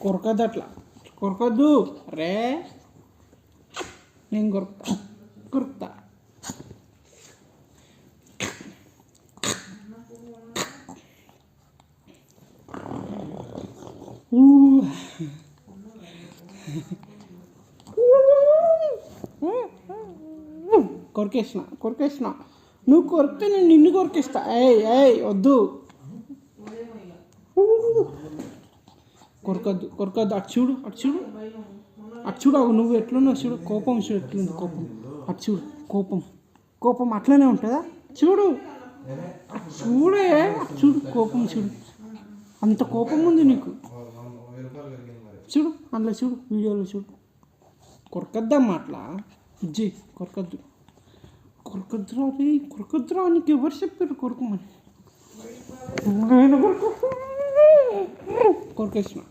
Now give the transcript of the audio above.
కొరకద్దు అట్లా, కొరకద్దు రే. నేను కొరుకుతా. కొరికేసిన నువ్వు కొరికితే నేను నిన్ను కొరికిస్తా. ఏయ్ వద్దు, కొరకద్దు. అటు చూడు నువ్వు ఎట్లున్నావు చూడు. కోపం చూడు ఎట్లుంది, కోపం. అటు చూడు, కోపం అట్లనే ఉంటుందా? చూడు కోపం చూడు, అంత కోపం ఉంది నీకు. చూడు అందులో చూడు, వీడియోలో చూడు. కొరకద్దమ్మా అట్లా ఇజ్జి, కొరకద్దురా నీకు ఎవరు చెప్పారు కొరకమని? కొరికేసిన.